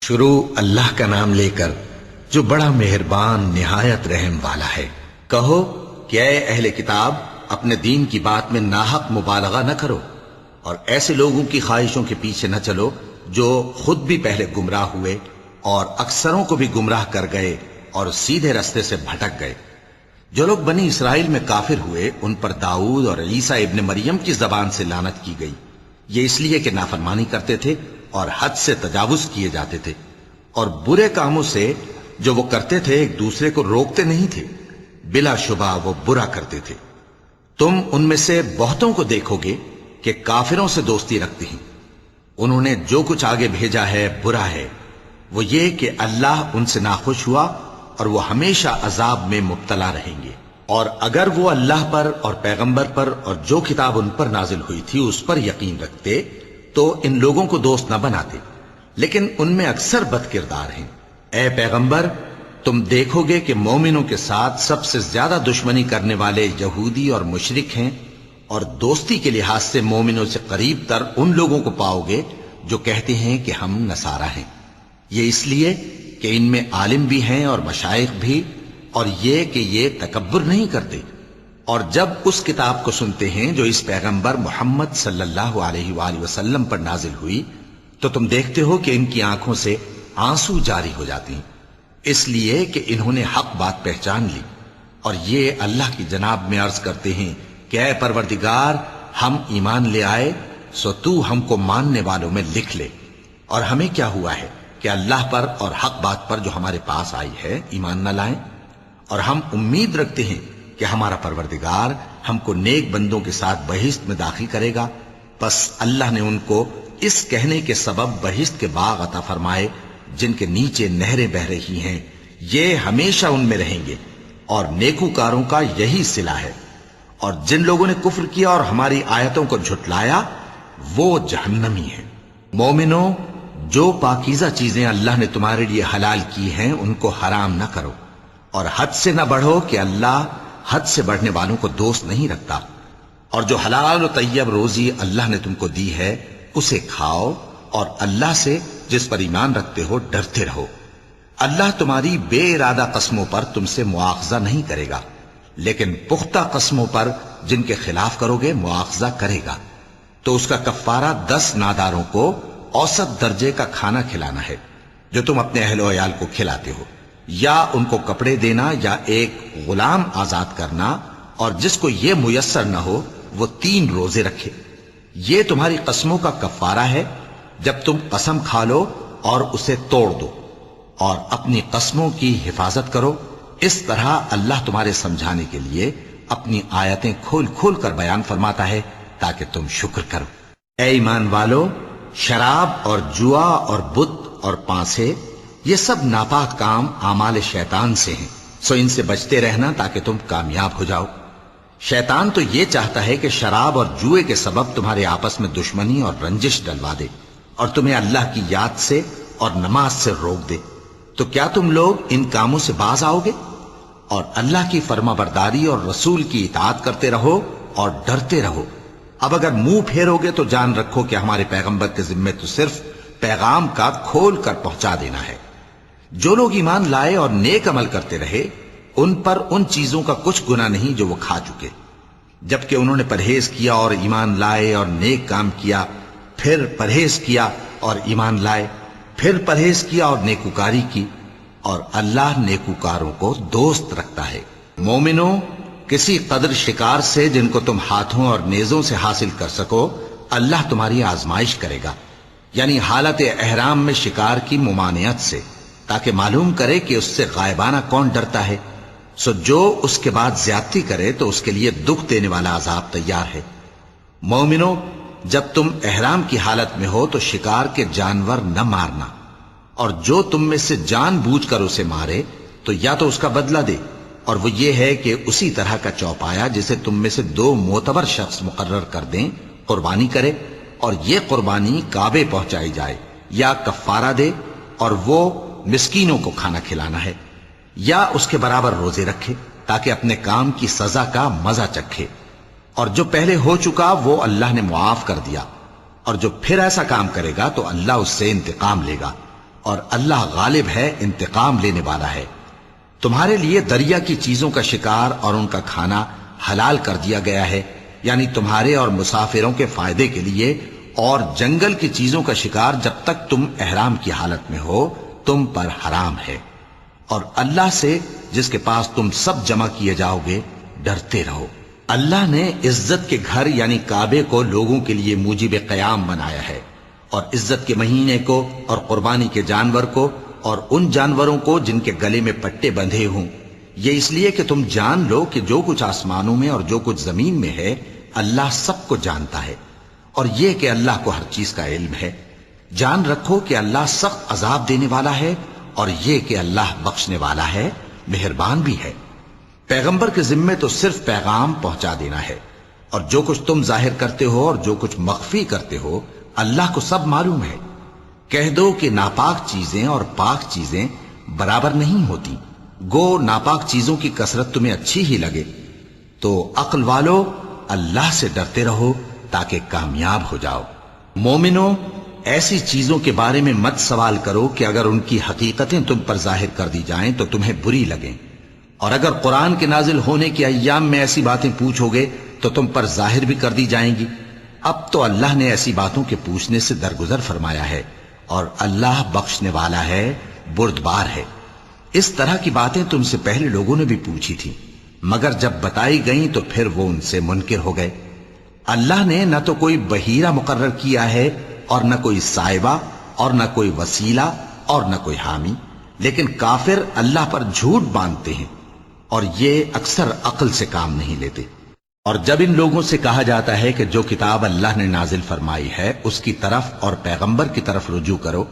شروع اللہ کا نام لے کر جو بڑا مہربان نہایت رحم والا ہے۔ کہو کہ اے اہل کتاب، اپنے دین کی بات میں ناحق مبالغہ نہ کرو اور ایسے لوگوں کی خواہشوں کے پیچھے نہ چلو جو خود بھی پہلے گمراہ ہوئے اور اکثروں کو بھی گمراہ کر گئے اور سیدھے رستے سے بھٹک گئے۔ جو لوگ بنی اسرائیل میں کافر ہوئے ان پر داؤد اور عیسیٰ ابن مریم کی زبان سے لعنت کی گئی، یہ اس لیے کہ نافرمانی کرتے تھے اور حد سے تجاوز کیے جاتے تھے، اور برے کاموں سے جو وہ کرتے تھے ایک دوسرے کو روکتے نہیں تھے، بلا شبہ وہ برا کرتے تھے۔ تم ان میں سے بہتوں کو دیکھو گے کہ کافروں سے دوستی رکھتے ہیں، انہوں نے جو کچھ آگے بھیجا ہے برا ہے، وہ یہ کہ اللہ ان سے ناخوش ہوا اور وہ ہمیشہ عذاب میں مبتلا رہیں گے۔ اور اگر وہ اللہ پر اور پیغمبر پر اور جو کتاب ان پر نازل ہوئی تھی اس پر یقین رکھتے تو ان لوگوں کو دوست نہ بناتے، لیکن ان میں اکثر بد کردار ہیں۔ اے پیغمبر، تم دیکھو گے کہ مومنوں کے ساتھ سب سے زیادہ دشمنی کرنے والے یہودی اور مشرک ہیں، اور دوستی کے لحاظ سے مومنوں سے قریب تر ان لوگوں کو پاؤ گے جو کہتے ہیں کہ ہم نصارہ ہیں، یہ اس لیے کہ ان میں عالم بھی ہیں اور مشائخ بھی، اور یہ کہ یہ تکبر نہیں کرتے۔ اور جب اس کتاب کو سنتے ہیں جو اس پیغمبر محمد صلی اللہ علیہ وآلہ وسلم پر نازل ہوئی تو تم دیکھتے ہو کہ ان کی آنکھوں سے آنسو جاری ہو جاتی ہیں، اس لیے کہ انہوں نے حق بات پہچان لی، اور یہ اللہ کی جناب میں عرض کرتے ہیں کہ اے پروردگار، ہم ایمان لے آئے سو تو ہم کو ماننے والوں میں لکھ لے۔ اور ہمیں کیا ہوا ہے کہ اللہ پر اور حق بات پر جو ہمارے پاس آئی ہے ایمان نہ لائیں، اور ہم امید رکھتے ہیں کہ ہمارا پروردگار ہم کو نیک بندوں کے ساتھ بہشت میں داخل کرے گا۔ پس اللہ نے ان کو اس کہنے کے سبب بہشت کے باغ عطا فرمائے جن کے نیچے نہریں بہ رہی ہیں، یہ ہمیشہ ان میں رہیں گے، اور نیکوکاروں کا یہی صلہ ہے۔ اور جن لوگوں نے کفر کیا اور ہماری آیتوں کو جھٹلایا وہ جہنمی ہیں۔ مومنوں، جو پاکیزہ چیزیں اللہ نے تمہارے لیے حلال کی ہیں ان کو حرام نہ کرو، اور حد سے نہ بڑھو کہ اللہ حد سے بڑھنے والوں کو دوست نہیں رکھتا۔ اور جو حلال و طیب روزی اللہ نے تم کو دی ہے اسے کھاؤ، اور اللہ سے جس پر ایمان رکھتے ہو ڈرتے رہو۔ اللہ تمہاری بے ارادہ قسموں پر تم سے مواخذہ نہیں کرے گا، لیکن پختہ قسموں پر جن کے خلاف کرو گے مواخذہ کرے گا۔ تو اس کا کفارہ 10 ناداروں کو اوسط درجے کا کھانا کھلانا ہے جو تم اپنے اہل و عیال کو کھلاتے ہو، یا ان کو کپڑے دینا یا ایک غلام آزاد کرنا، اور جس کو یہ میسر نہ ہو وہ 3 روزے رکھے۔ یہ تمہاری قسموں کا کفارہ ہے جب تم قسم کھا لو اور اسے توڑ دو، اور اپنی قسموں کی حفاظت کرو۔ اس طرح اللہ تمہارے سمجھانے کے لیے اپنی آیتیں کھول کھول کر بیان فرماتا ہے تاکہ تم شکر کرو۔ اے ایمان والو، شراب اور جوا اور بت اور پانسے یہ سب ناپاک کام اعمال شیطان سے ہیں، سو ان سے بچتے رہنا تاکہ تم کامیاب ہو جاؤ۔ شیطان تو یہ چاہتا ہے کہ شراب اور جوئے کے سبب تمہارے آپس میں دشمنی اور رنجش ڈلوا دے، اور تمہیں اللہ کی یاد سے اور نماز سے روک دے۔ تو کیا تم لوگ ان کاموں سے باز آؤ گے؟ اور اللہ کی فرما برداری اور رسول کی اطاعت کرتے رہو اور ڈرتے رہو۔ اب اگر منہ پھیرو گے تو جان رکھو کہ ہمارے پیغمبر کے ذمے تو صرف پیغام کا کھول کر پہنچا دینا ہے۔ جو لوگ ایمان لائے اور نیک عمل کرتے رہے ان پر ان چیزوں کا کچھ گناہ نہیں جو وہ کھا چکے، جبکہ انہوں نے پرہیز کیا اور ایمان لائے اور نیک کام کیا، پھر پرہیز کیا اور ایمان لائے، پھر پرہیز کیا اور نیکوکاری کی، اور اللہ نیکوکاروں کو دوست رکھتا ہے۔ مومنوں، کسی قدر شکار سے جن کو تم ہاتھوں اور نیزوں سے حاصل کر سکو اللہ تمہاری آزمائش کرے گا، یعنی حالت احرام میں شکار کی ممانعت سے، تاکہ معلوم کرے کہ اس سے غائبانہ کون ڈرتا ہے۔ سو جو اس کے بعد زیادتی کرے تو اس کے لیے دکھ دینے والا عذاب تیار ہے۔ مومنوں، جب تم احرام کی حالت میں ہو تو شکار کے جانور نہ مارنا، اور جو تم میں سے جان بوجھ کر اسے مارے تو یا تو اس کا بدلہ دے، اور وہ یہ ہے کہ اسی طرح کا چوپایا جسے تم میں سے 2 معتبر شخص مقرر کر دیں قربانی کرے، اور یہ قربانی کعبے پہنچائی جائے، یا کفارہ دے اور وہ مسکینوں کو کھانا کھلانا ہے، یا اس کے برابر روزے رکھے تاکہ اپنے کام کی سزا کا مزہ چکھے۔ اور جو پہلے ہو چکا وہ اللہ نے معاف کر دیا، اور جو پھر ایسا کام کرے گا تو اللہ اس سے انتقام لے گا۔ اور اللہ غالب ہے، انتقام لینے والا ہے۔ تمہارے لیے دریا کی چیزوں کا شکار اور ان کا کھانا حلال کر دیا گیا ہے، یعنی تمہارے اور مسافروں کے فائدے کے لیے، اور جنگل کی چیزوں کا شکار جب تک تم احرام کی حالت میں ہو تم پر حرام ہے۔ اور اللہ سے جس کے پاس تم سب جمع کیے جاؤ گے ڈرتے رہو۔ اللہ نے عزت کے گھر یعنی کعبے کو لوگوں کے لیے موجب قیام بنایا ہے، اور عزت کے مہینے کو اور قربانی کے جانور کو اور ان جانوروں کو جن کے گلے میں پٹے بندھے ہوں، یہ اس لیے کہ تم جان لو کہ جو کچھ آسمانوں میں اور جو کچھ زمین میں ہے اللہ سب کو جانتا ہے، اور یہ کہ اللہ کو ہر چیز کا علم ہے۔ جان رکھو کہ اللہ سخت عذاب دینے والا ہے، اور یہ کہ اللہ بخشنے والا ہے، مہربان بھی ہے۔ پیغمبر کے ذمے تو صرف پیغام پہنچا دینا ہے، اور جو کچھ تم ظاہر کرتے ہو اور جو کچھ مخفی کرتے ہو اللہ کو سب معلوم ہے۔ کہہ دو کہ ناپاک چیزیں اور پاک چیزیں برابر نہیں ہوتی، گو ناپاک چیزوں کی کثرت تمہیں اچھی ہی لگے، تو عقل والو اللہ سے ڈرتے رہو تاکہ کامیاب ہو جاؤ۔ مومنو، ایسی چیزوں کے بارے میں مت سوال کرو کہ اگر ان کی حقیقتیں تم پر ظاہر کر دی جائیں تو تمہیں بری لگیں، اور اگر قرآن کے نازل ہونے کے ایام میں ایسی باتیں پوچھو گے تو تم پر ظاہر بھی کر دی جائیں گی۔ اب تو اللہ نے ایسی باتوں کے پوچھنے سے درگزر فرمایا ہے، اور اللہ بخشنے والا ہے، بردبار ہے۔ اس طرح کی باتیں تم سے پہلے لوگوں نے بھی پوچھی تھی، مگر جب بتائی گئیں تو پھر وہ ان سے منکر ہو گئے۔ اللہ نے نہ تو کوئی بحیرہ مقرر کیا ہے اور نہ کوئی سائبہ اور نہ کوئی وسیلہ اور نہ کوئی حامی، لیکن کافر اللہ پر جھوٹ باندھتے ہیں اور یہ اکثر عقل سے کام نہیں لیتے۔ اور جب ان لوگوں سے کہا جاتا ہے کہ جو کتاب اللہ نے نازل فرمائی ہے اس کی طرف اور پیغمبر کی طرف رجوع کرو،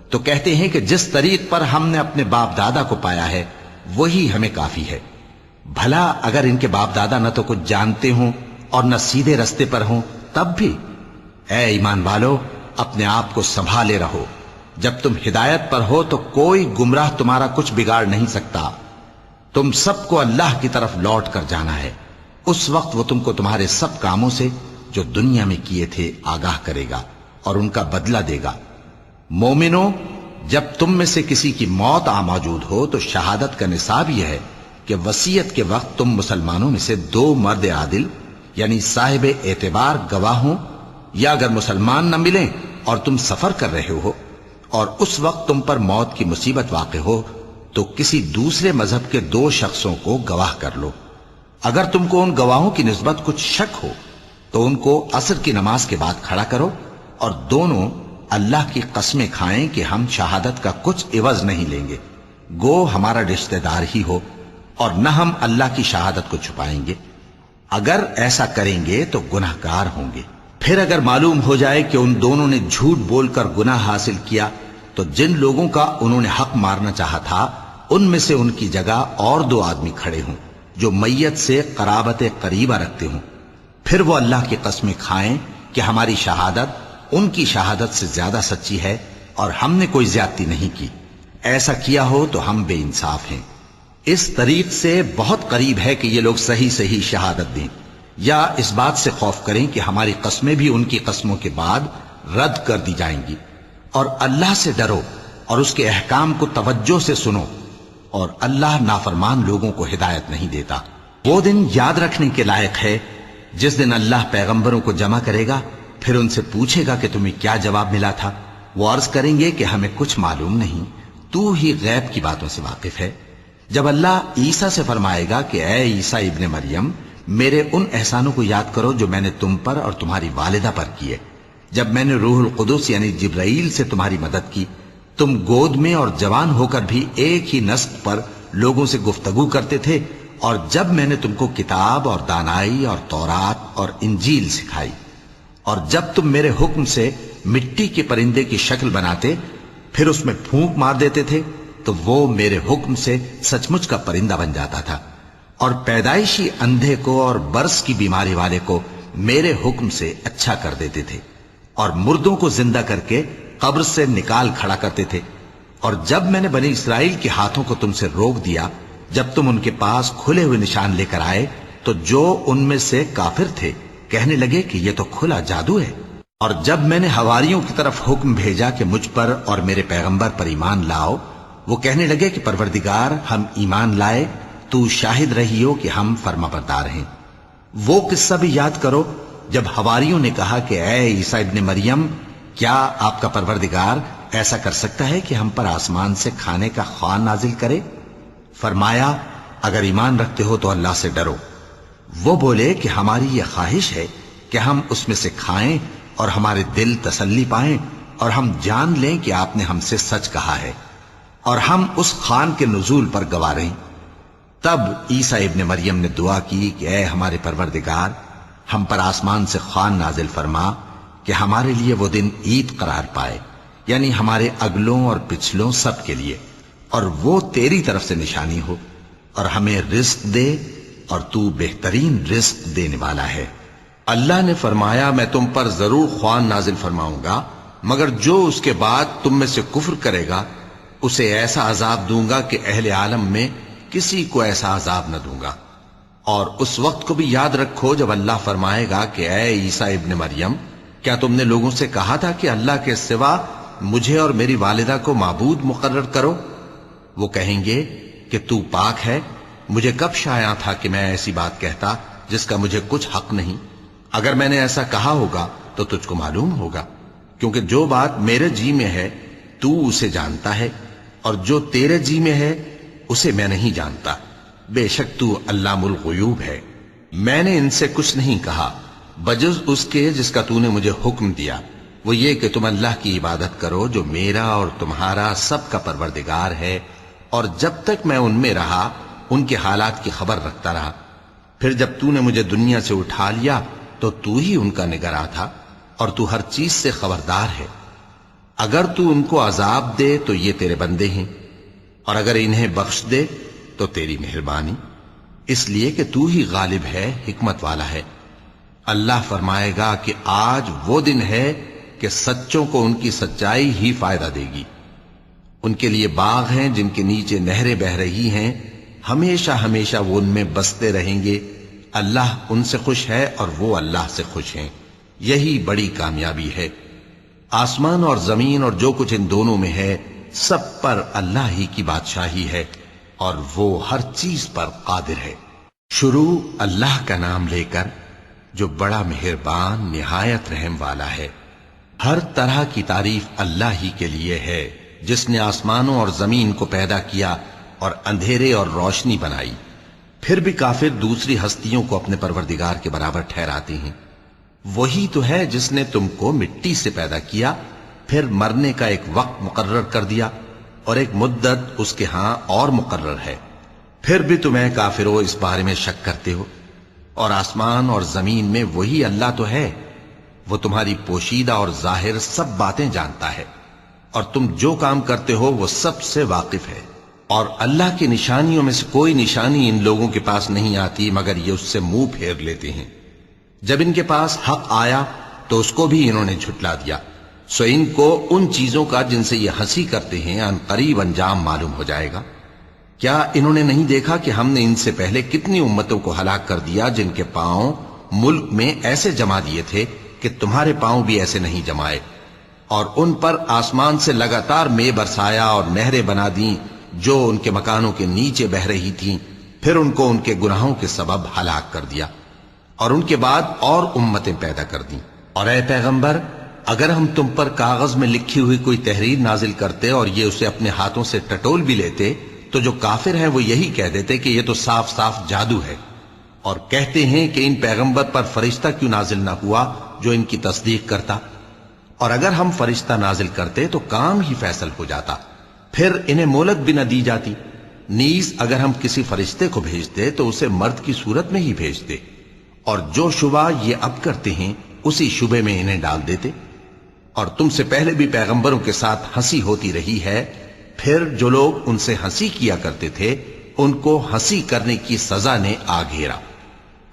تو کہتے ہیں کہ جس طریق پر ہم نے اپنے باپ دادا کو پایا ہے وہی ہمیں کافی ہے۔ بھلا اگر ان کے باپ دادا نہ تو کچھ جانتے ہوں اور نہ سیدھے رستے پر ہوں تب بھی؟ اے ایمان والو، اپنے آپ کو سنبھالے رہو، جب تم ہدایت پر ہو تو کوئی گمراہ تمہارا کچھ بگاڑ نہیں سکتا۔ تم سب کو اللہ کی طرف لوٹ کر جانا ہے، اس وقت وہ تم کو تمہارے سب کاموں سے جو دنیا میں کیے تھے آگاہ کرے گا اور ان کا بدلہ دے گا۔ مومنو، جب تم میں سے کسی کی موت آ موجود ہو تو شہادت کا نصاب یہ ہے کہ وصیت کے وقت تم مسلمانوں میں سے 2 مرد عادل یعنی صاحب اعتبار گواہ ہوں، یا اگر مسلمان نہ ملیں اور تم سفر کر رہے ہو اور اس وقت تم پر موت کی مصیبت واقع ہو تو کسی دوسرے مذہب کے 2 شخصوں کو گواہ کر لو۔ اگر تم کو ان گواہوں کی نسبت کچھ شک ہو تو ان کو عصر کی نماز کے بعد کھڑا کرو، اور دونوں اللہ کی قسمیں کھائیں کہ ہم شہادت کا کچھ عوض نہیں لیں گے، گو ہمارا رشتہ دار ہی ہو، اور نہ ہم اللہ کی شہادت کو چھپائیں گے۔ اگر ایسا کریں گے تو گناہ گار ہوں گے۔ پھر اگر معلوم ہو جائے کہ ان دونوں نے جھوٹ بول کر گناہ حاصل کیا تو جن لوگوں کا انہوں نے حق مارنا چاہا تھا ان میں سے ان کی جگہ اور 2 آدمی کھڑے ہوں جو میت سے قرابت قریبہ رکھتے ہوں، پھر وہ اللہ کی قسمیں کھائیں کہ ہماری شہادت ان کی شہادت سے زیادہ سچی ہے اور ہم نے کوئی زیادتی نہیں کی۔ ایسا کیا ہو تو ہم بے انصاف ہیں۔ اس طریق سے بہت قریب ہے کہ یہ لوگ صحیح صحیح شہادت دیں، یا اس بات سے خوف کریں کہ ہماری قسمیں بھی ان کی قسموں کے بعد رد کر دی جائیں گی۔ اور اللہ سے ڈرو اور اس کے احکام کو توجہ سے سنو، اور اللہ نافرمان لوگوں کو ہدایت نہیں دیتا۔ وہ دن یاد رکھنے کے لائق ہے جس دن اللہ پیغمبروں کو جمع کرے گا، پھر ان سے پوچھے گا کہ تمہیں کیا جواب ملا تھا۔ وہ عرض کریں گے کہ ہمیں کچھ معلوم نہیں، تو ہی غیب کی باتوں سے واقف ہے۔ جب اللہ عیسیٰ سے فرمائے گا کہ اے عیسیٰ ابن مریم، میرے ان احسانوں کو یاد کرو جو میں نے تم پر اور تمہاری والدہ پر کیے، جب میں نے روح القدس یعنی جبرائیل سے تمہاری مدد کی، تم گود میں اور جوان ہو کر بھی ایک ہی نسق پر لوگوں سے گفتگو کرتے تھے، اور جب میں نے تم کو کتاب اور دانائی اور تورات اور انجیل سکھائی، اور جب تم میرے حکم سے مٹی کے پرندے کی شکل بناتے پھر اس میں پھونک مار دیتے تھے تو وہ میرے حکم سے سچ مچ کا پرندہ بن جاتا تھا، اور پیدائشی اندھے کو اور برس کی بیماری والے کو میرے حکم سے اچھا کر دیتے تھے، اور مردوں کو زندہ کر کے قبر سے نکال کھڑا کرتے تھے۔ اور جب میں نے بنی اسرائیل کے ہاتھوں کو تم سے روک دیا جب تم ان کے پاس کھلے ہوئے نشان لے کر آئے، تو جو ان میں سے کافر تھے کہنے لگے کہ یہ تو کھلا جادو ہے۔ اور جب میں نے حواریوں کی طرف حکم بھیجا کہ مجھ پر اور میرے پیغمبر پر ایمان لاؤ، وہ کہنے لگے کہ پروردگار، ہم ایمان لائے، تو شاہد رہی ہو کہ ہم فرما بردار ہیں۔ وہ قصہ بھی یاد کرو جب حواریوں نے کہا کہ اے عیسیٰ ابن مریم، کیا آپ کا پروردگار ایسا کر سکتا ہے کہ ہم پر آسمان سے کھانے کا خوان نازل کرے؟ فرمایا، اگر ایمان رکھتے ہو تو اللہ سے ڈرو۔ وہ بولے کہ ہماری یہ خواہش ہے کہ ہم اس میں سے کھائیں اور ہمارے دل تسلی پائیں اور ہم جان لیں کہ آپ نے ہم سے سچ کہا ہے اور ہم اس خوان کے نزول پر گواہ رہیں۔ تب عیسیٰ ابن مریم نے دعا کی کہ اے ہمارے پروردگار، ہم پر آسمان سے خوان نازل فرما کہ ہمارے لیے وہ دن عید قرار پائے، یعنی ہمارے اگلوں اور پچھلوں سب کے لیے، اور وہ تیری طرف سے نشانی ہو، اور ہمیں رزق دے، اور تو بہترین رزق دینے والا ہے۔ اللہ نے فرمایا، میں تم پر ضرور خوان نازل فرماؤں گا، مگر جو اس کے بعد تم میں سے کفر کرے گا اسے ایسا عذاب دوں گا کہ اہل عالم میں کسی کو ایسا عذاب نہ دوں گا۔ اور اس وقت کو بھی یاد رکھو جب اللہ فرمائے گا کہ اے عیسیٰ ابن مریم، کیا تم نے لوگوں سے کہا تھا کہ اللہ کے سوا مجھے اور میری والدہ کو معبود مقرر کرو؟ وہ کہیں گے کہ تو پاک ہے، مجھے کب شایع تھا کہ میں ایسی بات کہتا جس کا مجھے کچھ حق نہیں۔ اگر میں نے ایسا کہا ہوگا تو تجھ کو معلوم ہوگا، کیونکہ جو بات میرے جی میں ہے تو اسے جانتا ہے، اور جو تیرے جی میں ہے اسے میں نہیں جانتا۔ بے شک تو علام الغیوب ہے۔ میں نے ان سے کچھ نہیں کہا بجز اس کے جس کا تو نے مجھے حکم دیا، وہ یہ کہ تم اللہ کی عبادت کرو جو میرا اور تمہارا سب کا پروردگار ہے، اور جب تک میں ان میں رہا ان کے حالات کی خبر رکھتا رہا۔ پھر جب تو نے مجھے دنیا سے اٹھا لیا تو تو ہی ان کا نگراں تھا، اور تو ہر چیز سے خبردار ہے۔ اگر تو ان کو عذاب دے تو یہ تیرے بندے ہیں، اور اگر انہیں بخش دے تو تیری مہربانی، اس لیے کہ تو ہی غالب ہے، حکمت والا ہے۔ اللہ فرمائے گا کہ آج وہ دن ہے کہ سچوں کو ان کی سچائی ہی فائدہ دے گی۔ ان کے لیے باغ ہیں جن کے نیچے نہریں بہ رہی ہیں، ہمیشہ ہمیشہ وہ ان میں بستے رہیں گے۔ اللہ ان سے خوش ہے اور وہ اللہ سے خوش ہیں، یہی بڑی کامیابی ہے۔ آسمان اور زمین اور جو کچھ ان دونوں میں ہے سب پر اللہ ہی کی بادشاہی ہے، اور وہ ہر چیز پر قادر ہے۔ شروع اللہ کا نام لے کر جو بڑا مہربان نہایت رحم والا ہے۔ ہر طرح کی تعریف اللہ ہی کے لیے ہے، جس نے آسمانوں اور زمین کو پیدا کیا اور اندھیرے اور روشنی بنائی۔ پھر بھی کافر دوسری ہستیوں کو اپنے پروردگار کے برابر ٹھہراتے ہیں۔ وہی تو ہے جس نے تم کو مٹی سے پیدا کیا، پھر مرنے کا ایک وقت مقرر کر دیا، اور ایک مدت اس کے ہاں اور مقرر ہے۔ پھر بھی تمہیں کافروں اس بارے میں شک کرتے ہو، اور آسمان اور زمین میں وہی اللہ تو ہے، وہ تمہاری پوشیدہ اور ظاہر سب باتیں جانتا ہے، اور تم جو کام کرتے ہو وہ سب سے واقف ہے۔ اور اللہ کی نشانیوں میں سے کوئی نشانی ان لوگوں کے پاس نہیں آتی مگر یہ اس سے منہ پھیر لیتے ہیں۔ جب ان کے پاس حق آیا تو اس کو بھی انہوں نے جھٹلا دیا، سو ان کو ان چیزوں کا جن سے یہ ہنسی کرتے ہیں ان قریب انجام معلوم ہو جائے گا۔ کیا انہوں نے نہیں دیکھا کہ ہم نے ان سے پہلے کتنی امتوں کو ہلاک کر دیا جن کے پاؤں ملک میں ایسے جما دیے تھے کہ تمہارے پاؤں بھی ایسے نہیں جمائے، اور ان پر آسمان سے لگاتار مے برسایا اور نہریں بنا دیں جو ان کے مکانوں کے نیچے بہ رہی تھیں، پھر ان کو ان کے گناہوں کے سبب ہلاک کر دیا، اور ان کے بعد اور امتیں پیدا کر دیں۔ اور اے پیغمبر، اگر ہم تم پر کاغذ میں لکھی ہوئی کوئی تحریر نازل کرتے اور یہ اسے اپنے ہاتھوں سے ٹٹول بھی لیتے تو جو کافر ہیں وہ یہی کہہ دیتے کہ یہ تو صاف صاف جادو ہے، اور کہتے ہیں کہ ان پیغمبر پر فرشتہ کیوں نازل نہ ہوا جو ان کی تصدیق کرتا، اور اگر ہم فرشتہ نازل کرتے تو کام ہی فیصل ہو جاتا، پھر انہیں مہلت بھی نہ دی جاتی۔ نیز اگر ہم کسی فرشتے کو بھیجتے تو اسے مرد کی صورت میں ہی بھیجتے، اور جو شبہ یہ اب کرتے ہیں اسی شبے میں انہیں ڈال دیتے۔ اور تم سے پہلے بھی پیغمبروں کے ساتھ ہنسی ہوتی رہی ہے، پھر جو لوگ ان سے ہنسی کیا کرتے تھے ان کو ہنسی کرنے کی سزا نے آ گھیرا۔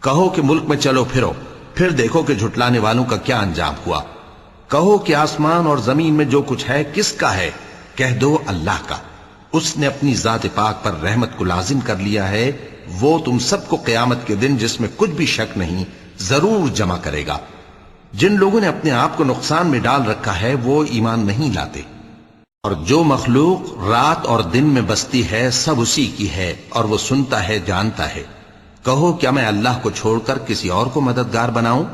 کہو کہ ملک میں چلو پھرو، پھر دیکھو کہ جھٹلانے والوں کا کیا انجام ہوا۔ کہو کہ آسمان اور زمین میں جو کچھ ہے کس کا ہے؟ کہہ دو اللہ کا۔ اس نے اپنی ذات پاک پر رحمت کو لازم کر لیا ہے، وہ تم سب کو قیامت کے دن جس میں کچھ بھی شک نہیں ضرور جمع کرے گا۔ جن لوگوں نے اپنے آپ کو نقصان میں ڈال رکھا ہے وہ ایمان نہیں لاتے، اور جو مخلوق رات اور دن میں بستی ہے سب اسی کی ہے، اور وہ سنتا ہے جانتا ہے۔ کہو کیا میں اللہ کو چھوڑ کر کسی اور کو مددگار بناؤں؟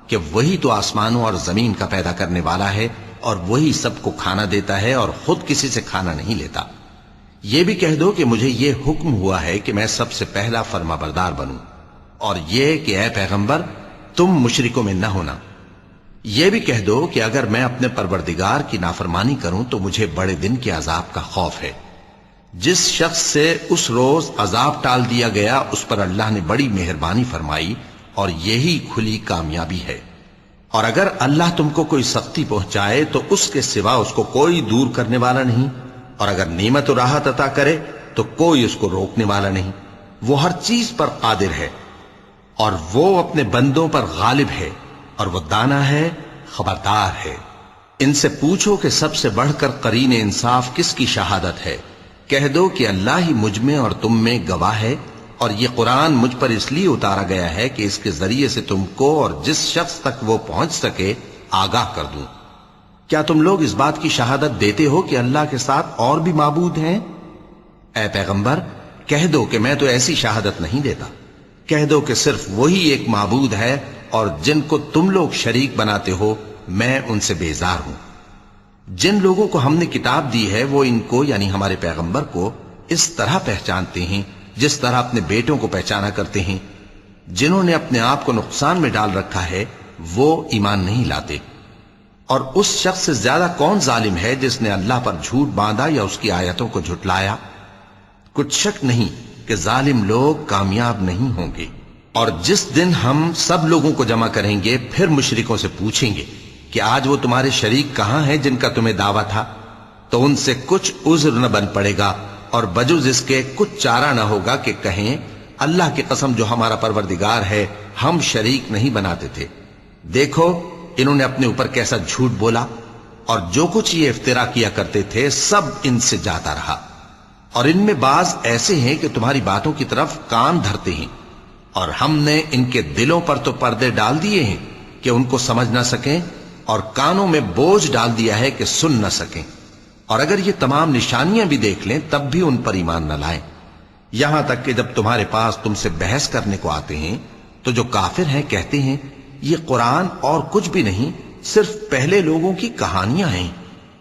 کہ وہی تو آسمانوں اور زمین کا پیدا کرنے والا ہے، اور وہی سب کو کھانا دیتا ہے اور خود کسی سے کھانا نہیں لیتا۔ یہ بھی کہہ دو کہ مجھے یہ حکم ہوا ہے کہ میں سب سے پہلا فرما بردار بنوں، اور یہ کہ اے پیغمبر تم مشرکوں میں نہ ہونا۔ یہ بھی کہہ دو کہ اگر میں اپنے پروردگار کی نافرمانی کروں تو مجھے بڑے دن کے عذاب کا خوف ہے۔ جس شخص سے اس روز عذاب ٹال دیا گیا اس پر اللہ نے بڑی مہربانی فرمائی، اور یہی کھلی کامیابی ہے۔ اور اگر اللہ تم کو کوئی سختی پہنچائے تو اس کے سوا اس کو کوئی دور کرنے والا نہیں، اور اگر نعمت و راحت عطا کرے تو کوئی اس کو روکنے والا نہیں۔ وہ ہر چیز پر قادر ہے، اور وہ اپنے بندوں پر غالب ہے، اور وہ دانا ہے، خبردار ہے۔ ان سے پوچھو کہ سب سے بڑھ کر قرین انصاف کس کی شہادت ہے؟ کہہ دو کہ اللہ ہی مجھ میں اور تم میں گواہ ہے، اور یہ قرآن مجھ پر اس لیے اتارا گیا ہے کہ اس کے ذریعے سے تم کو اور جس شخص تک وہ پہنچ سکے آگاہ کر دوں۔ کیا تم لوگ اس بات کی شہادت دیتے ہو کہ اللہ کے ساتھ اور بھی معبود ہیں؟ اے پیغمبر کہہ دو کہ میں تو ایسی شہادت نہیں دیتا۔ کہہ دو کہ صرف وہی ایک معبود ہے، اور جن کو تم لوگ شریک بناتے ہو میں ان سے بیزار ہوں۔ جن لوگوں کو ہم نے کتاب دی ہے وہ ان کو یعنی ہمارے پیغمبر کو اس طرح پہچانتے ہیں جس طرح اپنے بیٹوں کو پہچانا کرتے ہیں۔ جنہوں نے اپنے آپ کو نقصان میں ڈال رکھا ہے وہ ایمان نہیں لاتے۔ اور اس شخص سے زیادہ کون ظالم ہے جس نے اللہ پر جھوٹ باندھا یا اس کی آیتوں کو جھٹلایا؟ کچھ شک نہیں کہ ظالم لوگ کامیاب نہیں ہوں گے۔ اور جس دن ہم سب لوگوں کو جمع کریں گے پھر مشرکوں سے پوچھیں گے کہ آج وہ تمہارے شریک کہاں ہیں جن کا تمہیں دعویٰ تھا؟ تو ان سے کچھ عذر نہ بن پڑے گا، اور بجز اس کے کچھ چارہ نہ ہوگا کہ کہیں اللہ کی قسم جو ہمارا پروردگار ہے ہم شریک نہیں بناتے تھے۔ دیکھو انہوں نے اپنے اوپر کیسا جھوٹ بولا، اور جو کچھ یہ افترا کیا کرتے تھے سب ان سے جاتا رہا۔ اور ان میں بعض ایسے ہیں کہ تمہاری باتوں کی طرف کان دھرتے ہیں، اور ہم نے ان کے دلوں پر تو پردے ڈال دیے ہیں کہ ان کو سمجھ نہ سکیں، اور کانوں میں بوجھ ڈال دیا ہے کہ سن نہ سکیں۔ اور اگر یہ تمام نشانیاں بھی دیکھ لیں تب بھی ان پر ایمان نہ لائیں، یہاں تک کہ جب تمہارے پاس تم سے بحث کرنے کو آتے ہیں تو جو کافر ہیں کہتے ہیں یہ قرآن اور کچھ بھی نہیں، صرف پہلے لوگوں کی کہانیاں ہیں۔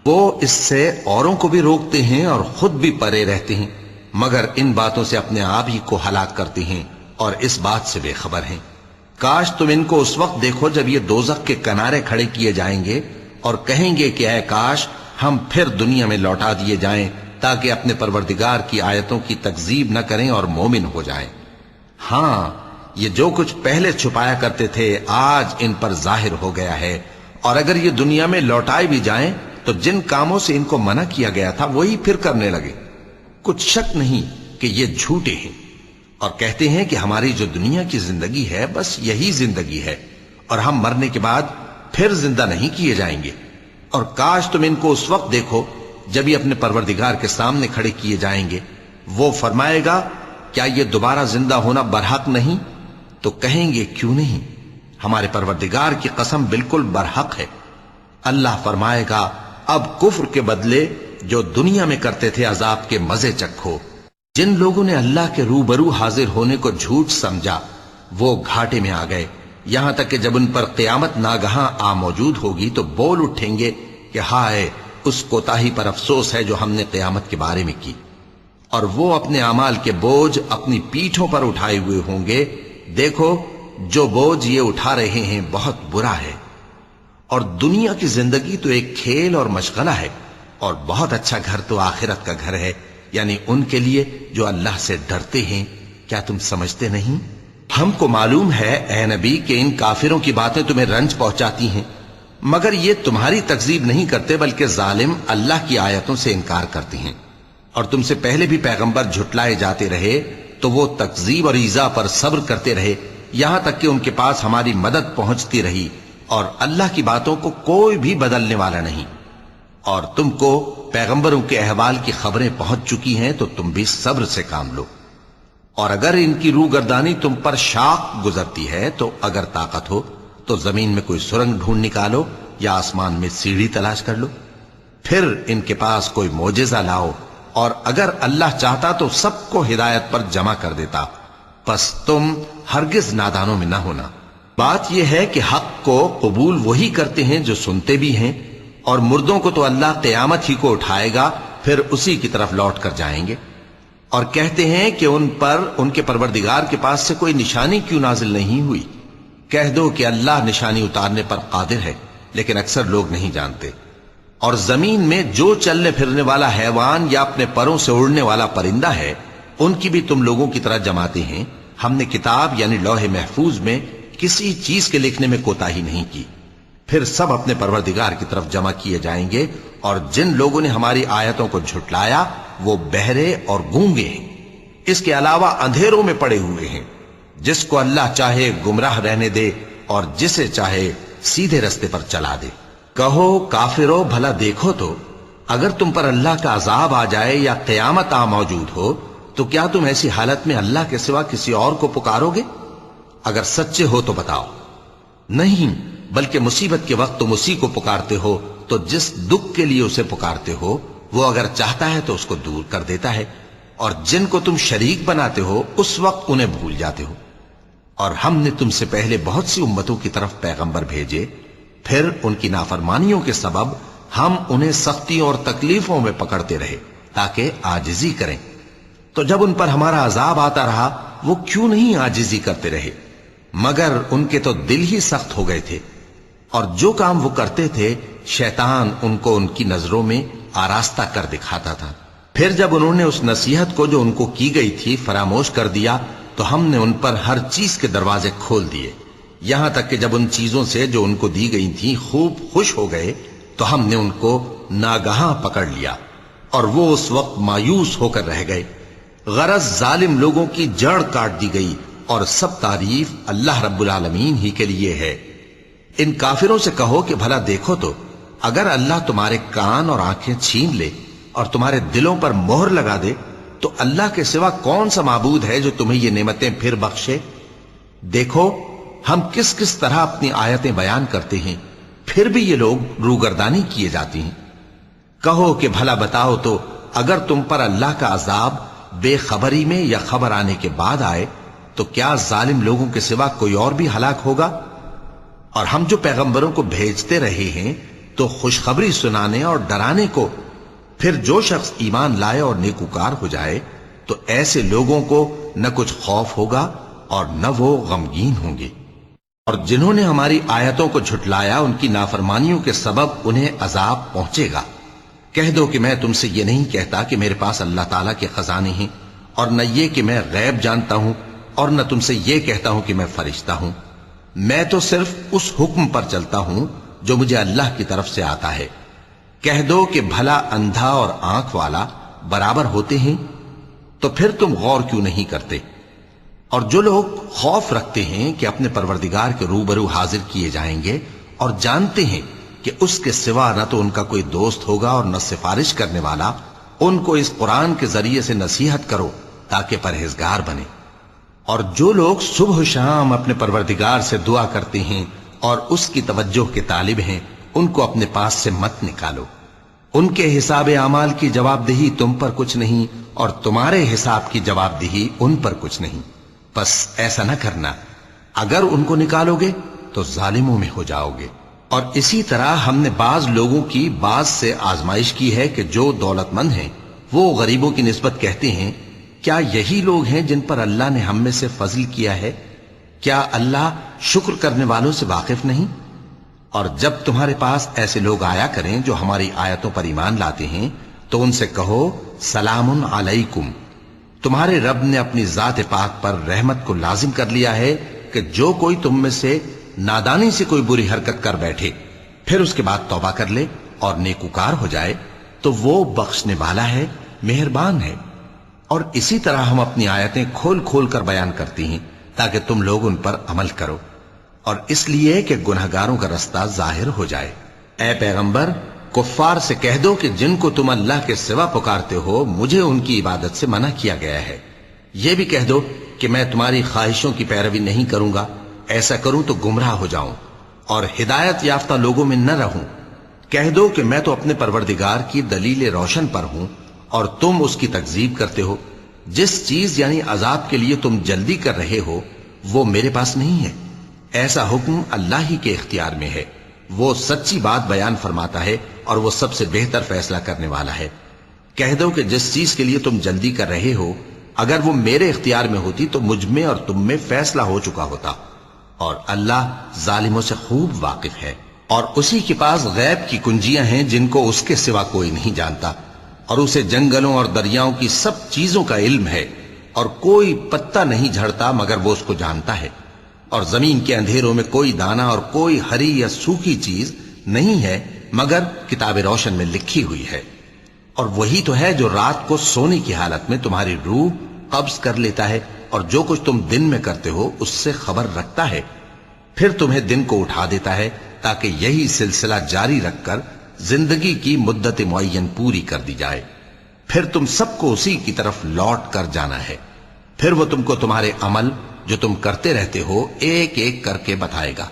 وہ اس سے اوروں کو بھی روکتے ہیں اور خود بھی پرے رہتے ہیں، مگر ان باتوں سے اپنے آپ ہی کو ہلاک کرتے ہیں اور اس بات سے بے خبر ہیں۔ کاش تم ان کو اس وقت دیکھو جب یہ دوزخ کے کنارے کھڑے کیے جائیں گے اور کہیں گے کہ اے کاش ہم پھر دنیا میں لوٹا دیے جائیں تاکہ اپنے پروردگار کی آیتوں کی تکذیب نہ کریں اور مومن ہو جائیں۔ ہاں یہ جو کچھ پہلے چھپایا کرتے تھے آج ان پر ظاہر ہو گیا ہے، اور اگر یہ دنیا میں لوٹائے بھی جائیں تو جن کاموں سے ان کو منع کیا گیا تھا وہی پھر کرنے لگے۔ کچھ شک نہیں کہ یہ جھوٹے ہیں، اور کہتے ہیں کہ ہماری جو دنیا کی زندگی ہے بس یہی زندگی ہے، اور ہم مرنے کے بعد پھر زندہ نہیں کیے جائیں گے۔ اور کاش تم ان کو اس وقت دیکھو جب یہ اپنے پروردگار کے سامنے کھڑے کیے جائیں گے، وہ فرمائے گا کیا یہ دوبارہ زندہ ہونا برحق نہیں؟ تو کہیں گے کیوں نہیں، ہمارے پروردگار کی قسم بالکل برحق ہے۔ اللہ فرمائے گا اب کفر کے بدلے جو دنیا میں کرتے تھے عذاب کے مزے چکھو۔ جن لوگوں نے اللہ کے روبرو حاضر ہونے کو جھوٹ سمجھا وہ گھاٹے میں آ گئے، یہاں تک کہ جب ان پر قیامت ناگہاں آ موجود ہوگی تو بول اٹھیں گے کہ ہائے اس کوتاہی پر افسوس ہے جو ہم نے قیامت کے بارے میں کی، اور وہ اپنے اعمال کے بوجھ اپنی پیٹھوں پر اٹھائے ہوئے ہوں گے۔ دیکھو جو بوجھ یہ اٹھا رہے ہیں بہت برا ہے، اور دنیا کی زندگی تو ایک کھیل اور مشغلہ ہے، اور بہت اچھا گھر تو آخرت کا گھر ہے، یعنی ان کے لیے جو اللہ سے ڈرتے ہیں۔ کیا تم سمجھتے نہیں؟ ہم کو معلوم ہے اے نبی کہ ان کافروں کی باتیں تمہیں رنج پہنچاتی ہیں، مگر یہ تمہاری تکذیب نہیں کرتے بلکہ ظالم اللہ کی آیتوں سے انکار کرتے ہیں۔ اور تم سے پہلے بھی پیغمبر جھٹلائے جاتے رہے تو وہ تکذیب اور ایذا پر صبر کرتے رہے، یہاں تک کہ ان کے پاس ہماری مدد پہنچتی رہی، اور اللہ کی باتوں کو کوئی بھی بدلنے والا نہیں۔ اور تم کو پیغمبروں کے احوال کی خبریں پہنچ چکی ہیں تو تم بھی صبر سے کام لو۔ اور اگر ان کی روگردانی تم پر شاق گزرتی ہے تو اگر طاقت ہو تو زمین میں کوئی سرنگ ڈھونڈ نکالو یا آسمان میں سیڑھی تلاش کر لو، پھر ان کے پاس کوئی معجزہ لاؤ، اور اگر اللہ چاہتا تو سب کو ہدایت پر جمع کر دیتا، پس تم ہرگز نادانوں میں نہ ہونا۔ بات یہ ہے کہ حق کو قبول وہی کرتے ہیں جو سنتے بھی ہیں، اور مردوں کو تو اللہ قیامت ہی کو اٹھائے گا، پھر اسی کی طرف لوٹ کر جائیں گے۔ اور کہتے ہیں کہ ان پر ان کے پروردگار کے پاس سے کوئی نشانی کیوں نازل نہیں ہوئی؟ کہہ دو کہ اللہ نشانی اتارنے پر قادر ہے، لیکن اکثر لوگ نہیں جانتے۔ اور زمین میں جو چلنے پھرنے والا حیوان یا اپنے پروں سے اڑنے والا پرندہ ہے، ان کی بھی تم لوگوں کی طرح جماتے ہیں۔ ہم نے کتاب یعنی لوح محفوظ میں کسی چیز کے لکھنے میں کوتاہی نہیں کی۔ پھر سب اپنے پروردگار کی طرف جمع کیے جائیں گے، اور جن لوگوں نے ہماری آیتوں کو جھٹلایا وہ بہرے اور گونگے ہیں، اس کے علاوہ اندھیروں میں پڑے ہوئے ہیں۔ جس کو اللہ چاہے گمراہ رہنے دے اور جسے چاہے سیدھے رستے پر چلا دے۔ کہو کافرو بھلا دیکھو تو، اگر تم پر اللہ کا عذاب آ جائے یا قیامت آ موجود ہو تو کیا تم ایسی حالت میں اللہ کے سوا کسی اور کو پکارو گے؟ اگر سچے ہو تو بتاؤ۔ نہیں، بلکہ مصیبت کے وقت تم اسی کو پکارتے ہو، تو جس دکھ کے لیے اسے پکارتے ہو وہ اگر چاہتا ہے تو اس کو دور کر دیتا ہے، اور جن کو تم شریک بناتے ہو اس وقت انہیں بھول جاتے ہو۔ اور ہم نے تم سے پہلے بہت سی امتوں کی طرف پیغمبر بھیجے، پھر ان کی نافرمانیوں کے سبب ہم انہیں سختیوں اور تکلیفوں میں پکڑتے رہے تاکہ عاجزی کریں۔ تو جب ان پر ہمارا عذاب آتا رہا وہ کیوں نہیں عاجزی کرتے رہے؟ مگر ان کے تو دل ہی سخت ہو گئے تھے، اور جو کام وہ کرتے تھے شیطان ان کو ان کی نظروں میں آراستہ کر دکھاتا تھا۔ پھر جب انہوں نے اس نصیحت کو جو ان کو کی گئی تھی فراموش کر دیا تو ہم نے ان پر ہر چیز کے دروازے کھول دیے، یہاں تک کہ جب ان چیزوں سے جو ان کو دی گئی تھی خوب خوش ہو گئے تو ہم نے ان کو ناگہاں پکڑ لیا، اور وہ اس وقت مایوس ہو کر رہ گئے۔ غرض ظالم لوگوں کی جڑ کاٹ دی گئی، اور سب تعریف اللہ رب العالمین ہی کے لیے ہے۔ ان کافروں سے کہو کہ بھلا دیکھو تو، اگر اللہ تمہارے کان اور آنکھیں چھین لے اور تمہارے دلوں پر مہر لگا دے تو اللہ کے سوا کون سا معبود ہے جو تمہیں یہ نعمتیں پھر بخشے؟ دیکھو ہم کس کس طرح اپنی آیتیں بیان کرتے ہیں، پھر بھی یہ لوگ روگردانی کیے جاتی ہیں۔ کہو کہ بھلا بتاؤ تو، اگر تم پر اللہ کا عذاب بے خبری میں یا خبر آنے کے بعد آئے تو کیا ظالم لوگوں کے سوا کوئی اور بھی ہلاک ہوگا؟ اور ہم جو پیغمبروں کو بھیجتے رہے ہیں تو خوشخبری سنانے اور ڈرانے کو، پھر جو شخص ایمان لائے اور نیکوکار ہو جائے تو ایسے لوگوں کو نہ کچھ خوف ہوگا اور نہ وہ غمگین ہوں گے۔ اور جنہوں نے ہماری آیتوں کو جھٹلایا ان کی نافرمانیوں کے سبب انہیں عذاب پہنچے گا۔ کہہ دو کہ میں تم سے یہ نہیں کہتا کہ میرے پاس اللہ تعالیٰ کے خزانے ہیں، اور نہ یہ کہ میں غیب جانتا ہوں، اور نہ تم سے یہ کہتا ہوں کہ میں فرشتہ ہوں۔ میں تو صرف اس حکم پر چلتا ہوں جو مجھے اللہ کی طرف سے آتا ہے۔ کہہ دو کہ بھلا اندھا اور آنکھ والا برابر ہوتے ہیں؟ تو پھر تم غور کیوں نہیں کرتے؟ اور جو لوگ خوف رکھتے ہیں کہ اپنے پروردگار کے روبرو حاضر کیے جائیں گے اور جانتے ہیں کہ اس کے سوا نہ تو ان کا کوئی دوست ہوگا اور نہ سفارش کرنے والا، ان کو اس قرآن کے ذریعے سے نصیحت کرو تاکہ پرہیزگار بنے۔ اور جو لوگ صبح و شام اپنے پروردگار سے دعا کرتے ہیں اور اس کی توجہ کے طالب ہیں، ان کو اپنے پاس سے مت نکالو۔ ان کے حساب اعمال کی جواب دہی تم پر کچھ نہیں، اور تمہارے حساب کی جواب دہی ان پر کچھ نہیں۔ بس ایسا نہ کرنا، اگر ان کو نکالو گے تو ظالموں میں ہو جاؤ گے۔ اور اسی طرح ہم نے بعض لوگوں کی بعض سے آزمائش کی ہے کہ جو دولت مند ہیں وہ غریبوں کی نسبت کہتے ہیں کیا یہی لوگ ہیں جن پر اللہ نے ہم میں سے فضل کیا ہے؟ کیا اللہ شکر کرنے والوں سے واقف نہیں؟ اور جب تمہارے پاس ایسے لوگ آیا کریں جو ہماری آیتوں پر ایمان لاتے ہیں تو ان سے کہو سلام علیکم، تمہارے رب نے اپنی ذات پاک پر رحمت کو لازم کر لیا ہے کہ جو کوئی تم میں سے نادانی سے کوئی بری حرکت کر بیٹھے پھر اس کے بعد توبہ کر لے اور نیکوکار ہو جائے تو وہ بخشنے والا ہے، مہربان ہے۔ اور اسی طرح ہم اپنی آیتیں کھول کھول کر بیان کرتی ہیں تاکہ تم لوگ ان پر عمل کرو، اور اس لیے کہ گنہگاروں کا رستہ ظاہر ہو جائے۔ اے پیغمبر، کفار سے کہہ دو کہ جن کو تم اللہ کے سوا پکارتے ہو مجھے ان کی عبادت سے منع کیا گیا ہے۔ یہ بھی کہہ دو کہ میں تمہاری خواہشوں کی پیروی نہیں کروں گا، ایسا کروں تو گمراہ ہو جاؤں، اور ہدایت یافتہ لوگوں میں نہ رہوں؟ کہہ دو کہ میں تو اپنے پروردگار کی دلیل روشن پر ہوں اور تم اس کی تکذیب کرتے ہو۔ جس چیز یعنی عذاب کے لیے تم جلدی کر رہے ہو وہ میرے پاس نہیں ہے، ایسا حکم اللہ ہی کے اختیار میں ہے۔ وہ سچی بات بیان فرماتا ہے اور وہ سب سے بہتر فیصلہ کرنے والا ہے۔ کہہ دو کہ جس چیز کے لیے تم جلدی کر رہے ہو اگر وہ میرے اختیار میں ہوتی تو مجھ میں اور تم میں فیصلہ ہو چکا ہوتا، اور اللہ ظالموں سے خوب واقف ہے۔ اور اسی کے پاس غیب کی کنجیاں ہیں جن کو اس کے سوا کوئی نہیں جانتا، اور اسے جنگلوں اور دریاؤں کی سب چیزوں کا علم ہے، اور کوئی پتا نہیں جھڑتا مگر وہ اس کو جانتا ہے، اور زمین کے اندھیروں میں کوئی دانہ اور کوئی ہری یا سوکھی چیز نہیں ہے مگر کتاب روشن میں لکھی ہوئی ہے۔ اور وہی تو ہے جو رات کو سونے کی حالت میں تمہاری روح قبض کر لیتا ہے، اور جو کچھ تم دن میں کرتے ہو اس سے خبر رکھتا ہے، پھر تمہیں دن کو اٹھا دیتا ہے تاکہ یہی سلسلہ جاری رکھ کر زندگی کی مدت معین پوری کر دی جائے۔ پھر تم سب کو اسی کی طرف لوٹ کر جانا ہے، پھر وہ تم کو تمہارے عمل جو تم کرتے رہتے ہو ایک ایک کر کے بتائے گا،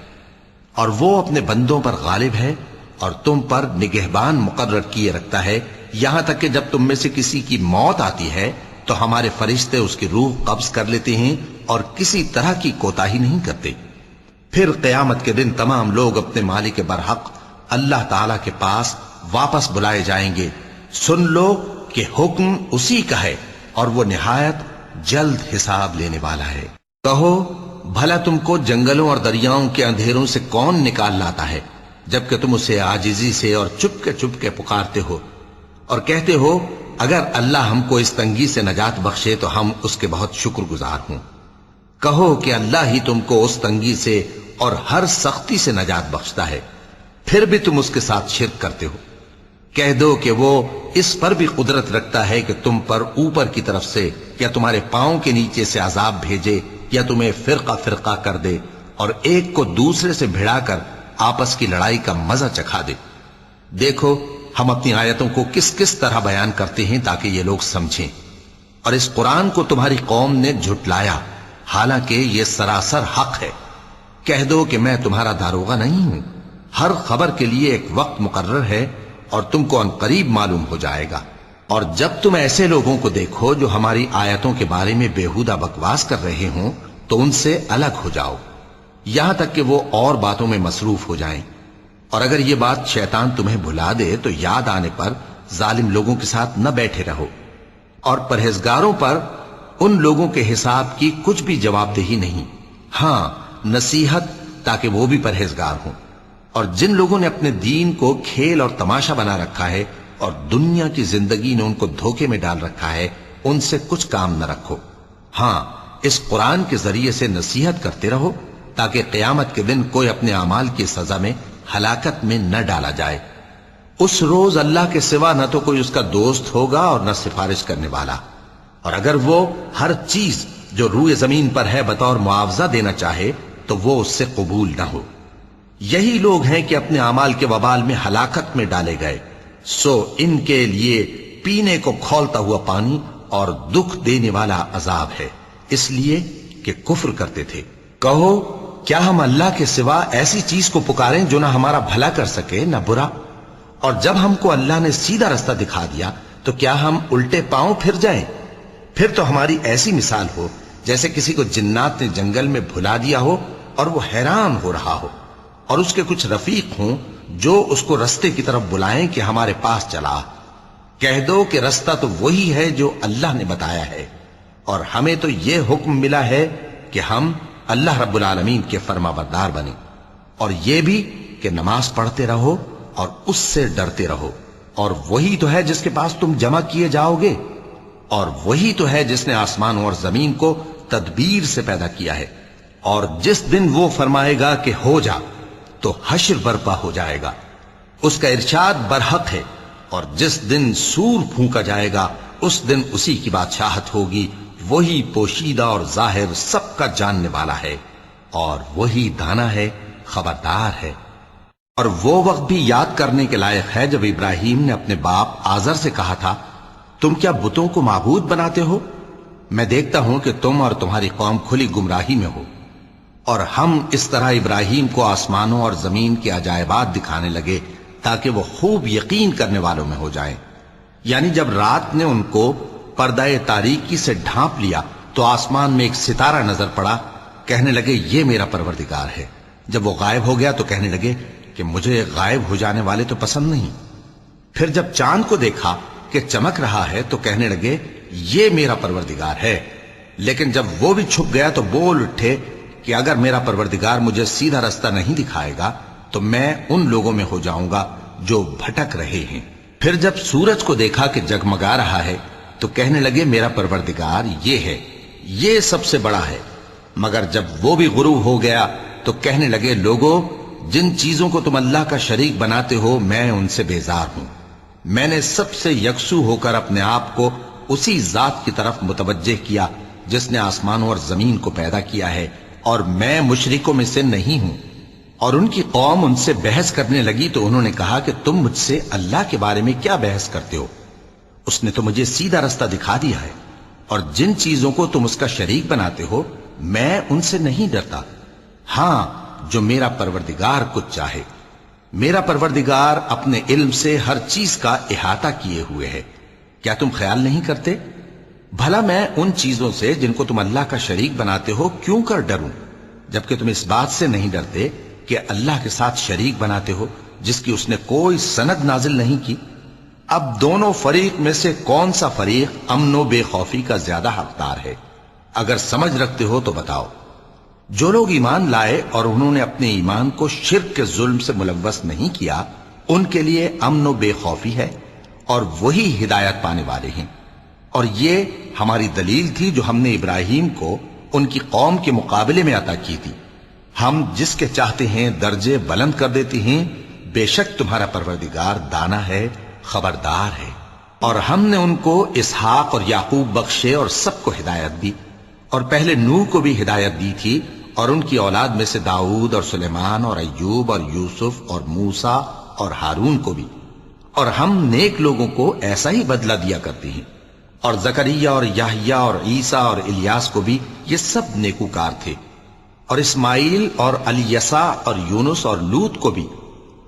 اور وہ اپنے بندوں پر غالب ہے اور تم پر نگہبان مقرر کیے رکھتا ہے، یہاں تک کہ جب تم میں سے کسی کی موت آتی ہے تو ہمارے فرشتے اس کی روح قبض کر لیتے ہیں اور کسی طرح کی کوتاہی نہیں کرتے۔ پھر قیامت کے دن تمام لوگ اپنے مالک برحق اللہ تعالی کے پاس واپس بلائے جائیں گے۔ سن لو کہ حکم اسی کا ہے اور وہ نہایت جلد حساب لینے والا ہے۔ کہو بھلا تم کو جنگلوں اور دریاؤں کے اندھیروں سے کون نکال لاتا ہے جبکہ تم اسے عاجزی سے اور چپ کے پکارتے ہو اور کہتے ہو اگر اللہ ہم کو اس تنگی سے نجات بخشے تو ہم اس کے بہت شکر گزار ہوں۔ کہو کہ اللہ ہی تم کو اس تنگی سے اور ہر سختی سے نجات بخشتا ہے، پھر بھی تم اس کے ساتھ شرک کرتے ہو۔ کہہ دو کہ وہ اس پر بھی قدرت رکھتا ہے کہ تم پر اوپر کی طرف سے یا تمہارے پاؤں کے نیچے سے عذاب بھیجے یا تمہیں فرقہ فرقہ کر دے اور ایک کو دوسرے سے بھڑا کر آپس کی لڑائی کا مزہ چکھا دے۔ دیکھو ہم اپنی آیتوں کو کس کس طرح بیان کرتے ہیں تاکہ یہ لوگ سمجھیں، اور اس قرآن کو تمہاری قوم نے جھٹلایا حالانکہ یہ سراسر حق ہے۔ کہہ دو کہ میں تمہارا داروغہ نہیں ہوں، ہر خبر کے لیے ایک وقت مقرر ہے اور تم کو عنقریب معلوم ہو جائے گا۔ اور جب تم ایسے لوگوں کو دیکھو جو ہماری آیتوں کے بارے میں بےہودہ بکواس کر رہے ہوں تو ان سے الگ ہو جاؤ یہاں تک کہ وہ اور باتوں میں مصروف ہو جائیں، اور اگر یہ بات شیطان تمہیں بھلا دے تو یاد آنے پر ظالم لوگوں کے ساتھ نہ بیٹھے رہو، اور پرہیزگاروں پر ان لوگوں کے حساب کی کچھ بھی جواب دہی نہیں، ہاں نصیحت تاکہ وہ بھی پرہیزگار ہوں۔ اور جن لوگوں نے اپنے دین کو کھیل اور تماشا بنا رکھا ہے اور دنیا کی زندگی نے ان کو دھوکے میں ڈال رکھا ہے ان سے کچھ کام نہ رکھو، ہاں اس قرآن کے ذریعے سے نصیحت کرتے رہو تاکہ قیامت کے دن کوئی اپنے اعمال کی سزا میں ہلاکت میں نہ ڈالا جائے۔ اس روز اللہ کے سوا نہ تو کوئی اس کا دوست ہوگا اور نہ سفارش کرنے والا، اور اگر وہ ہر چیز جو روئے زمین پر ہے بطور معاوضہ دینا چاہے تو وہ اس سے قبول نہ ہو۔ یہی لوگ ہیں کہ اپنے اعمال کے وبال میں ہلاکت میں ڈالے گئے، سو ان کے لیے پینے کو کھولتا ہوا پانی اور دکھ دینے والا عذاب ہے، اس لیے کہ کفر کرتے تھے۔ کہو کیا ہم اللہ کے سوا ایسی چیز کو پکاریں جو نہ ہمارا بھلا کر سکے نہ برا؟ اور جب ہم کو اللہ نے سیدھا رستہ دکھا دیا تو کیا ہم الٹے پاؤں پھر جائیں؟ پھر تو ہماری ایسی مثال ہو جیسے کسی کو جنات نے جنگل میں بھلا دیا ہو اور وہ حیران ہو رہا ہو، اور اس کے کچھ رفیق ہوں جو اس کو رستے کی طرف بلائیں کہ ہمارے پاس چلا۔ کہہ دو کہ رستہ تو وہی ہے جو اللہ نے بتایا ہے، اور ہمیں تو یہ حکم ملا ہے کہ ہم اللہ رب العالمین کے فرما بردار بنیں، اور یہ بھی کہ نماز پڑھتے رہو اور اس سے ڈرتے رہو، اور وہی تو ہے جس کے پاس تم جمع کیے جاؤ گے، اور وہی تو ہے جس نے آسمانوں اور زمین کو تدبیر سے پیدا کیا ہے، اور جس دن وہ فرمائے گا کہ ہو جا تو حشر برپا ہو جائے گا، اس کا ارشاد برحق ہے، اور جس دن سور پھونکا جائے گا اس دن اسی کی بادشاہت ہوگی، وہی پوشیدہ اور ظاہر سب کا جاننے والا ہے، اور وہی دانا ہے خبردار ہے۔ اور وہ وقت بھی یاد کرنے کے لائق ہے جب ابراہیم نے اپنے باپ آزر سے کہا تھا تم کیا بتوں کو معبود بناتے ہو؟ میں دیکھتا ہوں کہ تم اور تمہاری قوم کھلی گمراہی میں ہو۔ اور ہم اس طرح ابراہیم کو آسمانوں اور زمین کے عجائبات دکھانے لگے تاکہ وہ خوب یقین کرنے والوں میں ہو جائیں۔ یعنی جب رات نے ان کو پردہ تاریکی سے ڈھانپ لیا تو آسمان میں ایک ستارہ نظر پڑا، کہنے لگے یہ میرا پروردگار ہے۔ جب وہ غائب ہو گیا تو کہنے لگے کہ مجھے غائب ہو جانے والے تو پسند نہیں۔ پھر جب چاند کو دیکھا کہ چمک رہا ہے تو کہنے لگے یہ میرا پروردگار ہے۔ لیکن جب وہ بھی چھپ گیا تو بول اٹھے کہ اگر میرا پروردگار مجھے سیدھا رستہ نہیں دکھائے گا تو میں ان لوگوں میں ہو جاؤں گا جو بھٹک رہے ہیں۔ پھر جب سورج کو دیکھا کہ جگمگا رہا ہے تو کہنے لگے میرا پروردگار یہ ہے، یہ سب سے بڑا ہے۔ مگر جب وہ بھی غروب ہو گیا تو کہنے لگے لوگو، جن چیزوں کو تم اللہ کا شریک بناتے ہو میں ان سے بیزار ہوں۔ میں نے سب سے یکسو ہو کر اپنے آپ کو اسی ذات کی طرف متوجہ کیا جس نے آسمانوں اور زمین کو پیدا کیا ہے، اور میں مشرکوں میں سے نہیں ہوں۔ اور ان کی قوم ان سے بحث کرنے لگی تو انہوں نے کہا کہ تم مجھ سے اللہ کے بارے میں کیا بحث کرتے ہو؟ اس نے تو مجھے سیدھا رستہ دکھا دیا ہے، اور جن چیزوں کو تم اس کا شریک بناتے ہو میں ان سے نہیں ڈرتا، ہاں جو میرا پروردگار کچھ چاہے۔ میرا پروردگار اپنے علم سے ہر چیز کا احاطہ کیے ہوئے ہے۔ کیا تم خیال نہیں کرتے؟ بھلا میں ان چیزوں سے جن کو تم اللہ کا شریک بناتے ہو کیوں کر ڈروں، جبکہ تم اس بات سے نہیں ڈرتے کہ اللہ کے ساتھ شریک بناتے ہو جس کی اس نے کوئی سند نازل نہیں کی۔ اب دونوں فریق میں سے کون سا فریق امن و بے خوفی کا زیادہ حقدار ہے؟ اگر سمجھ رکھتے ہو تو بتاؤ۔ جو لوگ ایمان لائے اور انہوں نے اپنے ایمان کو شرک کے ظلم سے ملوث نہیں کیا، ان کے لیے امن و بے خوفی ہے، اور وہی ہدایت پانے والے ہیں۔ اور یہ ہماری دلیل تھی جو ہم نے ابراہیم کو ان کی قوم کے مقابلے میں عطا کی تھی۔ ہم جس کے چاہتے ہیں درجے بلند کر دیتے ہیں، بے شک تمہارا پروردگار دانا ہے، خبردار ہے۔ اور ہم نے ان کو اسحاق اور یعقوب بخشے اور سب کو ہدایت دی، اور پہلے نوح کو بھی ہدایت دی تھی، اور ان کی اولاد میں سے داؤد اور سلیمان اور ایوب اور یوسف اور موسیٰ اور ہارون کو بھی۔ اور ہم نیک لوگوں کو ایسا ہی بدلہ دیا کرتے ہیں۔ اور زکریا اور یحییٰ اور عیسیٰ اور الیاس کو بھی، یہ سب نیکوکار تھے۔ اور اسماعیل اور الیسع اور یونس اور لوط کو بھی،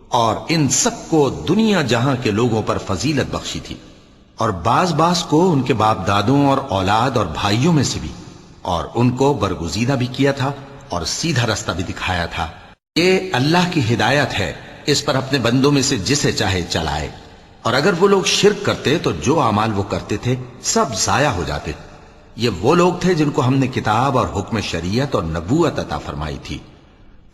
اور ان سب کو دنیا جہاں کے لوگوں پر فضیلت بخشی تھی، اور بعض کو ان کے باپ دادوں اور اولاد اور بھائیوں میں سے بھی، اور ان کو برگزیدہ بھی کیا تھا اور سیدھا رستہ بھی دکھایا تھا۔ یہ اللہ کی ہدایت ہے، اس پر اپنے بندوں میں سے جسے چاہے چلائے۔ اور اگر وہ لوگ شرک کرتے تو جو اعمال وہ کرتے تھے سب ضائع ہو جاتے۔ یہ وہ لوگ تھے جن کو ہم نے کتاب اور حکم شریعت اور نبوت عطا فرمائی تھی۔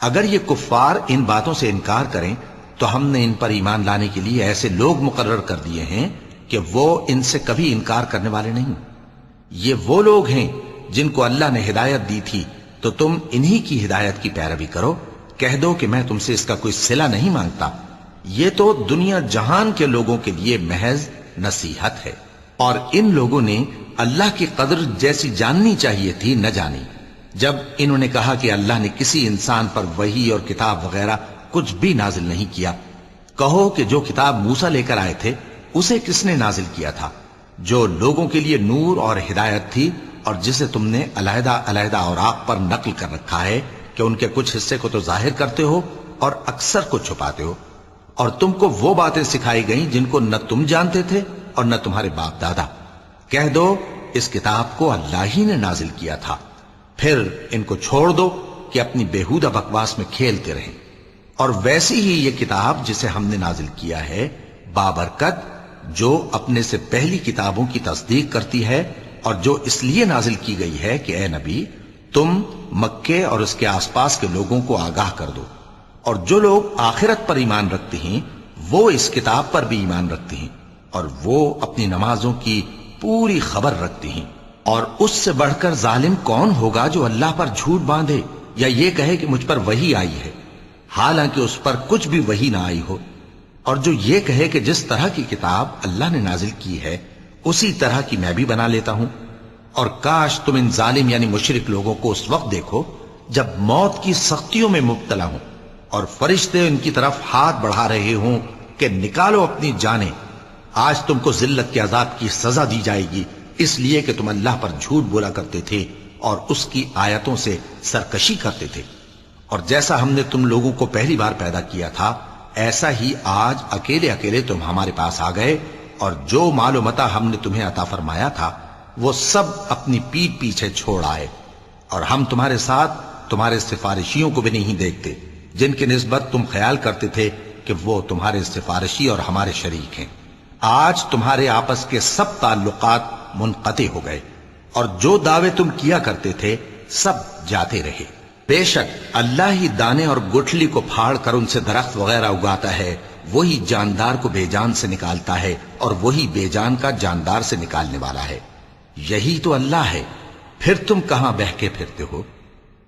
اگر یہ کفار ان باتوں سے انکار کریں تو ہم نے ان پر ایمان لانے کے لیے ایسے لوگ مقرر کر دیے ہیں کہ وہ ان سے کبھی انکار کرنے والے نہیں۔ یہ وہ لوگ ہیں جن کو اللہ نے ہدایت دی تھی، تو تم انہی کی ہدایت کی پیروی کرو۔ کہہ دو کہ میں تم سے اس کا کوئی صلہ نہیں مانگتا، یہ تو دنیا جہان کے لوگوں کے لیے محض نصیحت ہے۔ اور ان لوگوں نے اللہ کی قدر جیسی جاننی چاہیے تھی نہ جانی، جب انہوں نے کہا کہ اللہ نے کسی انسان پر وحی اور کتاب وغیرہ کچھ بھی نازل نہیں کیا۔ کہو کہ جو کتاب موسیٰ لے کر آئے تھے اسے کس نے نازل کیا تھا؟ جو لوگوں کے لیے نور اور ہدایت تھی، اور جسے تم نے علیحدہ علیحدہ اوراق پر نقل کر رکھا ہے کہ ان کے کچھ حصے کو تو ظاہر کرتے ہو اور اکثر کو چھپاتے ہو۔ اور تم کو وہ باتیں سکھائی گئیں جن کو نہ تم جانتے تھے اور نہ تمہارے باپ دادا۔ کہہ دو اس کتاب کو اللہ ہی نے نازل کیا تھا، پھر ان کو چھوڑ دو کہ اپنی بیہودہ بکواس میں کھیلتے رہیں۔ اور ویسی ہی یہ کتاب جسے ہم نے نازل کیا ہے بابرکت، جو اپنے سے پہلی کتابوں کی تصدیق کرتی ہے، اور جو اس لیے نازل کی گئی ہے کہ اے نبی تم مکے اور اس کے آس پاس کے لوگوں کو آگاہ کر دو۔ اور جو لوگ آخرت پر ایمان رکھتے ہیں وہ اس کتاب پر بھی ایمان رکھتے ہیں، اور وہ اپنی نمازوں کی پوری خبر رکھتے ہیں۔ اور اس سے بڑھ کر ظالم کون ہوگا جو اللہ پر جھوٹ باندھے یا یہ کہے کہ مجھ پر وحی آئی ہے، حالانکہ اس پر کچھ بھی وحی نہ آئی ہو، اور جو یہ کہے کہ جس طرح کی کتاب اللہ نے نازل کی ہے اسی طرح کی میں بھی بنا لیتا ہوں۔ اور کاش تم ان ظالم یعنی مشرک لوگوں کو اس وقت دیکھو جب موت کی سختیوں میں مبتلا ہوں، اور فرشتے ان کی طرف ہاتھ بڑھا رہے ہوں کہ نکالو اپنی جانیں، آج تم کو ذلت کے عذاب کی سزا دی جائے گی، اس لیے کہ تم اللہ پر جھوٹ بولا کرتے تھے اور اس کی آیتوں سے سرکشی کرتے تھے۔ اور جیسا ہم نے تم لوگوں کو پہلی بار پیدا کیا تھا ایسا ہی آج اکیلے اکیلے تم ہمارے پاس آ گئے، اور جو مال و متاع ہم نے تمہیں عطا فرمایا تھا وہ سب اپنی پیٹھ پیچھے چھوڑ آئے، اور ہم تمہارے ساتھ تمہارے سفارشیوں کو بھی نہیں دیکھتے جن کی نسبت تم خیال کرتے تھے کہ وہ تمہارے سفارشی اور ہمارے شریک ہیں۔ آج تمہارے آپس کے سب تعلقات منقطع ہو گئے، اور جو دعوے تم کیا کرتے تھے سب جاتے رہے۔ بے شک اللہ ہی دانے اور گٹھلی کو پھاڑ کر ان سے درخت وغیرہ اگاتا ہے، وہی جاندار کو بے جان سے نکالتا ہے اور وہی بے جان کا جاندار سے نکالنے والا ہے۔ یہی تو اللہ ہے، پھر تم کہاں بہکے پھرتے ہو؟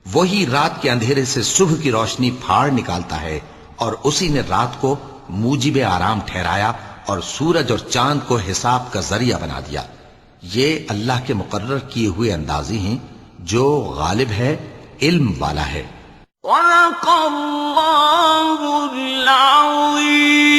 وہی رات کے اندھیرے سے صبح کی روشنی پھاڑ نکالتا ہے، اور اسی نے رات کو موجب آرام ٹھہرایا اور سورج اور چاند کو حساب کا ذریعہ بنا دیا۔ یہ اللہ کے مقرر کیے ہوئے اندازی ہیں جو غالب ہے، علم والا ہے۔ صدق اللہ العظیم۔